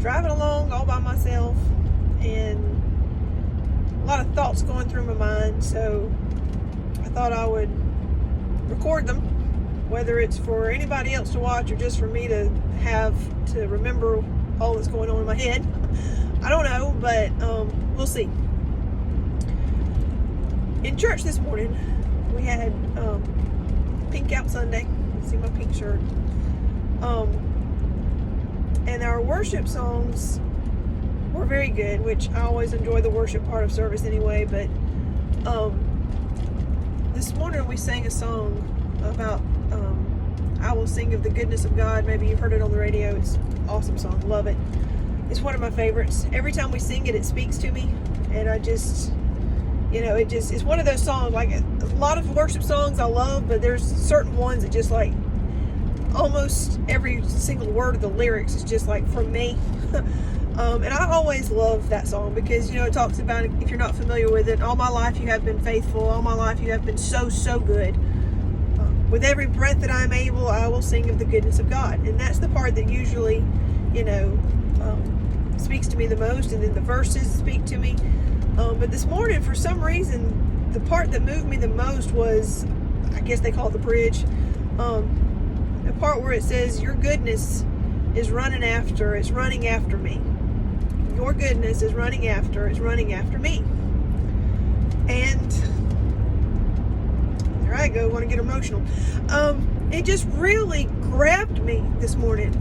driving along all by myself, and a lot of thoughts going through my mind, so I thought I would record them, whether it's for anybody else to watch or just for me to have to remember all that's going on in my head. I don't know, but we'll see. In church this morning, we had Pink Out Sunday. You see my pink shirt. And our worship songs were very good, which I always enjoy the worship part of service anyway, but this morning we sang a song about I will sing of the goodness of God. Maybe you've heard it on the radio. It's an awesome song. Love it. It's one of my favorites. Every time we sing it, it speaks to me, and I just, it's one of those songs, like a lot of worship songs I love, but there's certain ones that just like almost every single word of the lyrics is just like from me. And I always love that song because, it talks about, if you're not familiar with it, all my life you have been faithful. All my life you have been so, so good. With every breath that I'm able, I will sing of the goodness of God. And that's the part that usually, speaks to me the most. And then the verses speak to me. But this morning, for some reason, the part that moved me the most was, I guess they call it the bridge. The part where it says, your goodness is running after me. Your goodness is running after me. And there I go, want to get emotional. It just really grabbed me this morning.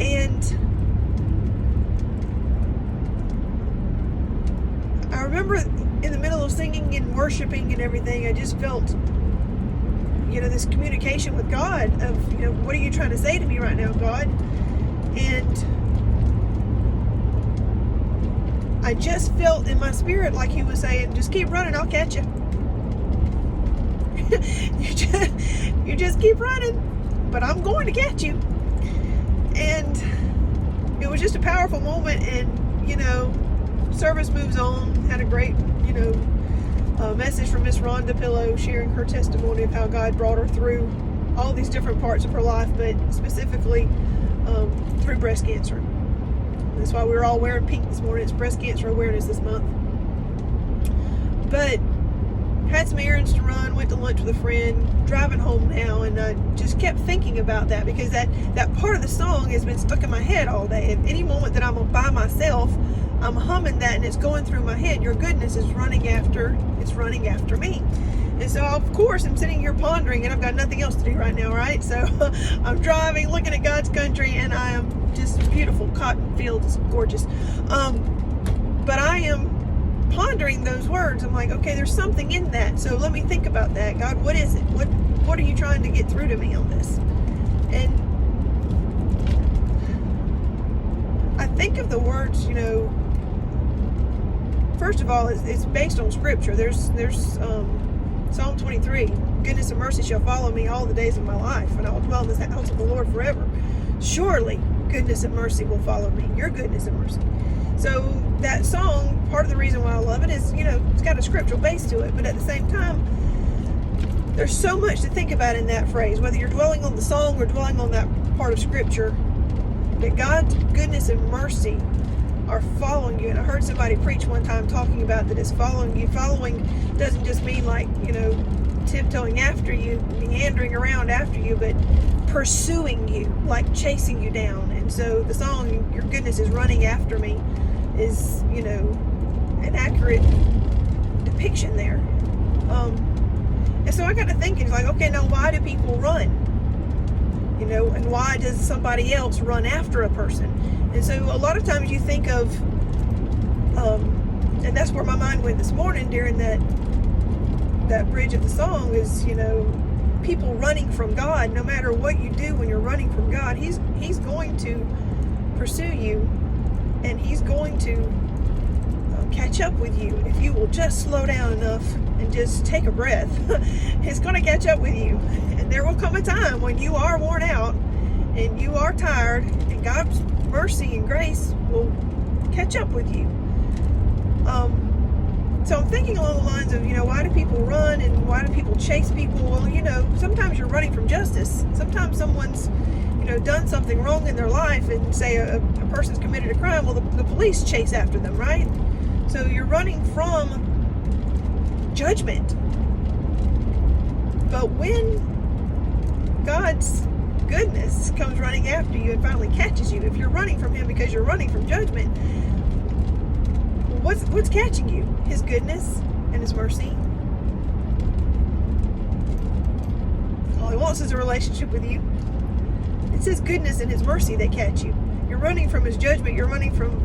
And I remember in the middle of singing and worshiping and everything, I just felt this communication with God of, what are you trying to say to me right now, God? And I just felt in my spirit like he was saying, just keep running, I'll catch you. you just keep running, but I'm going to catch you. And it was just a powerful moment, and, service moves on. Had a great, message from Miss Rhonda Pillow sharing her testimony of how God brought her through all these different parts of her life, but specifically through breast cancer. That's why we're all wearing pink this morning. It's Breast Cancer Awareness this month. But had some errands to run, went to lunch with a friend, driving home now, and I just kept thinking about that because that part of the song has been stuck in my head all day. At any moment that I'm by myself, I'm humming that and it's going through my head. Your goodness is running after me. And so, of course, I'm sitting here pondering, and I've got nothing else to do right now, right? So I'm driving, looking at God's country, and I am just beautiful. Cotton fields, gorgeous. But I am pondering those words. I'm like, okay, there's something in that. So let me think about that. God, what is it? What are you trying to get through to me on this? And I think of the words, first of all, it's based on scripture. There's Psalm 23, goodness and mercy shall follow me all the days of my life, and I will dwell in the house of the Lord forever. Surely goodness and mercy will follow me, your goodness and mercy. So that song, part of the reason why I love it is, it's got a scriptural base to it, but at the same time, there's so much to think about in that phrase, whether you're dwelling on the song or dwelling on that part of scripture, that God's goodness and mercy are following you. And I heard somebody preach one time talking about that it's following you. Following doesn't just mean like, tiptoeing after you, meandering around after you, but pursuing you, like chasing you down. And so the song, your goodness is running after me, is, an accurate depiction there. And so I got to thinking, like, okay, now why do people run? And why does somebody else run after a person? And so a lot of times you think of, and that's where my mind went this morning during that bridge of the song is, people running from God. No matter what you do when you're running from God, He's going to pursue you, and He's going to catch up with you if you will just slow down enough and just take a breath. He's going to catch up with you, and there will come a time when you are worn out and you are tired, and God's mercy and grace will catch up with you. So I'm thinking along the lines of, why do people run and why do people chase people? Well, sometimes you're running from justice. Sometimes someone's, done something wrong in their life, and say a person's committed a crime, well, the police chase after them, right? So you're running from judgment. But when God's goodness comes running after you and finally catches you, if you're running from Him because you're running from judgment, what's catching you? His goodness and His mercy. All He wants is a relationship with you. It's His goodness and His mercy that catch you. You're running from His judgment. You're running from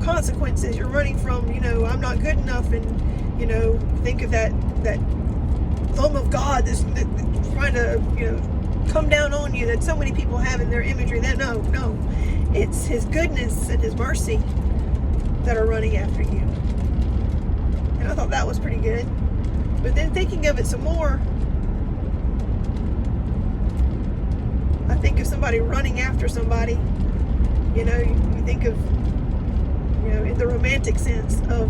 consequences. You're running from, I'm not good enough, and think of that thumb of God that's trying to come down on you that so many people have in their imagery. That no, it's His goodness and His mercy that are running after you. And I thought that was pretty good. But then thinking of it some more, I think of somebody running after somebody. You think of in the romantic sense of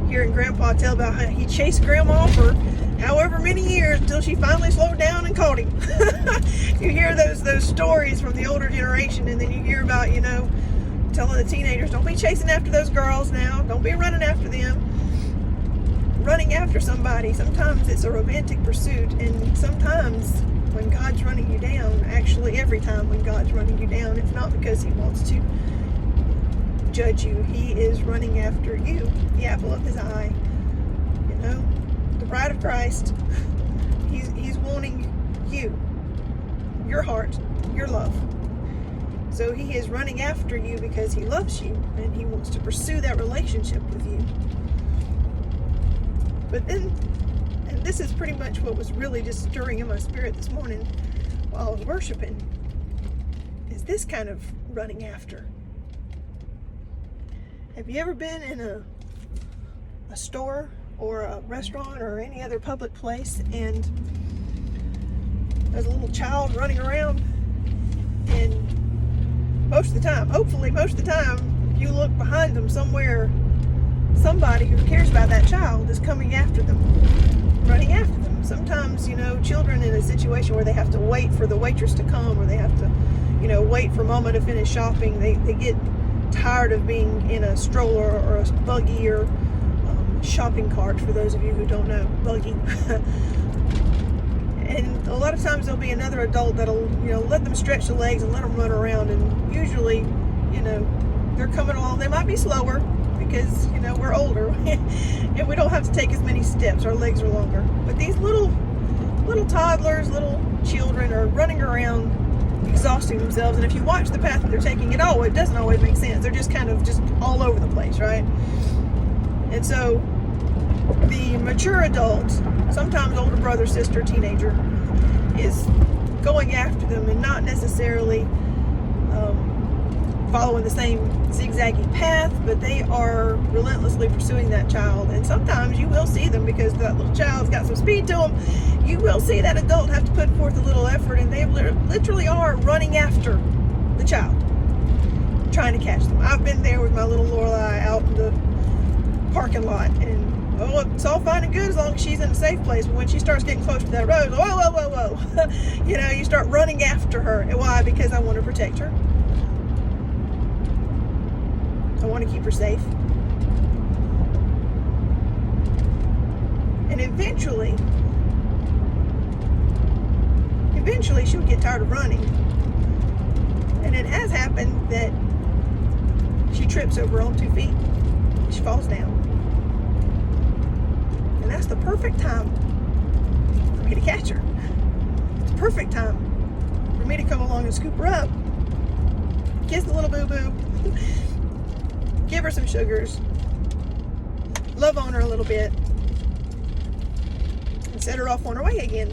hearing Grandpa tell about how he chased Grandma for however many years until she finally slowed down and caught him. You hear those stories from the older generation, and then you hear about telling the teenagers, don't be chasing after those girls now, don't be running after them. Running after somebody, sometimes it's a romantic pursuit, and sometimes when God's running you down, actually every time when God's running you down, it's not because He wants to judge you. He is running after you, the apple of His eye. The bride of Christ. He's wanting you, your heart, your love. So He is running after you because He loves you, and He wants to pursue that relationship with you. But then, and this is pretty much what was really just stirring in my spirit this morning while I was worshiping, is this kind of running after. Have you ever been in a store or a restaurant or any other public place, and there's a little child running around, and most of the time, hopefully most of the time, if you look behind them somewhere, somebody who cares about that child is coming after them, running after them. Sometimes, children in a situation where they have to wait for the waitress to come, or they have to, wait for mama to finish shopping. They get tired of being in a stroller or a buggy or shopping cart, for those of you who don't know, buggy. And a lot of times there'll be another adult that'll, let them stretch the legs and let them run around, and usually, they're coming along. They might be slower because, we're older and we don't have to take as many steps. Our legs are longer. But these little toddlers, little children are running around exhausting themselves, and if you watch the path that they're taking, it doesn't always make sense. They're just kind of just all over the place, right? And so the mature adult, sometimes older brother, sister, teenager, is going after them and not necessarily following the same zigzaggy path, but they are relentlessly pursuing that child. And sometimes you will see them, because that little child's got some speed to them, you will see that adult have to put forth a little effort, and they literally are running after the child, trying to catch them. I've been there with my little Lorelei out in the parking lot, and it's all fine and good as long as she's in a safe place, but when she starts getting close to that road, whoa, you start running after her. And why? Because I want to protect her. I want to keep her safe. And eventually she'll get tired of running. And it has happened that she trips over her own 2 feet. She falls down. And that's the perfect time for me to catch her. It's the perfect time for me to come along and scoop her up, kiss the little boo-boo, give her some sugars, love on her a little bit, and set her off on her way again.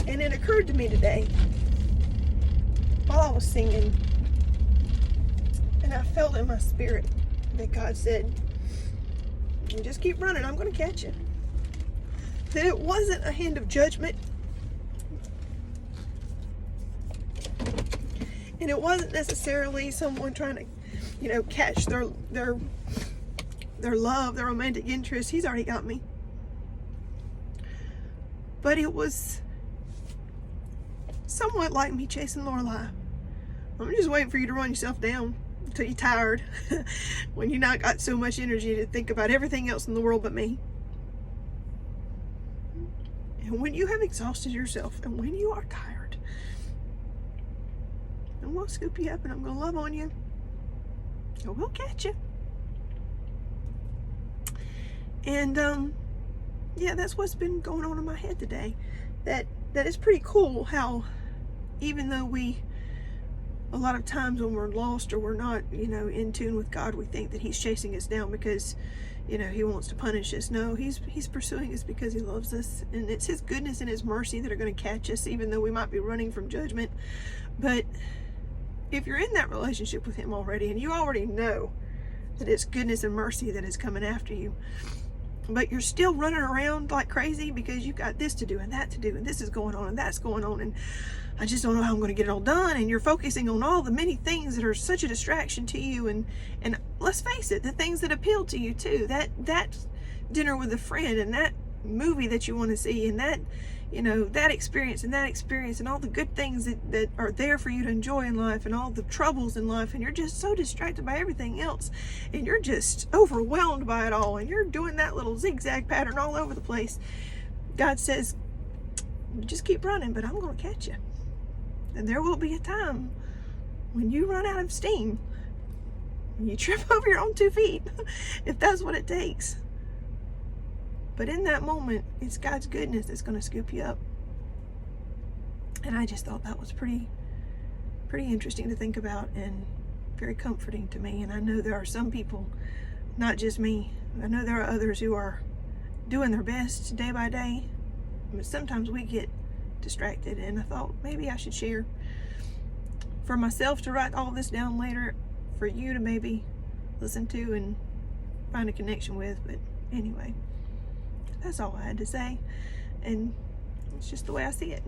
And it occurred to me today, while I was singing, and I felt in my spirit that God said, just keep running, I'm going to catch you. That it wasn't a hand of judgment, and it wasn't necessarily someone trying to, catch their love, their romantic interest. He's already got me. But it was somewhat like me chasing Lorelai. I'm just waiting for you to run yourself down until you're tired. When you not got so much energy to think about everything else in the world but me. And when you have exhausted yourself, and when you are tired, I'm going to scoop you up and I'm going to love on you. And we'll catch you. And yeah, that's what's been going on in my head today. That is pretty cool how, even though a lot of times when we're lost or we're not, in tune with God, we think that he's chasing us down because, he wants to punish us. No, he's pursuing us because he loves us. And it's his goodness and his mercy that are going to catch us, even though we might be running from judgment. But if you're in that relationship with him already, and you already know that it's goodness and mercy that is coming after you, but you're still running around like crazy because you've got this to do and that to do, and this is going on and that's going on, and I just don't know how I'm going to get it all done, and you're focusing on all the many things that are such a distraction to you, and let's face it, the things that appeal to you too, that dinner with a friend, and that movie that you want to see, and that that experience and all the good things that are there for you to enjoy in life, and all the troubles in life, and you're just so distracted by everything else, and you're just overwhelmed by it all, and you're doing that little zigzag pattern all over the place. God says, just keep running, but I'm going to catch you. And there will be a time when you run out of steam, and you trip over your own 2 feet, if that's what it takes. But in that moment, it's God's goodness that's going to scoop you up. And I just thought that was pretty interesting to think about, and very comforting to me. And I know there are some people, not just me, I know there are others who are doing their best day by day. But sometimes we get distracted, and I thought maybe I should share, for myself to write all this down later, for you to maybe listen to and find a connection with. But anyway, that's all I had to say, and it's just the way I see it.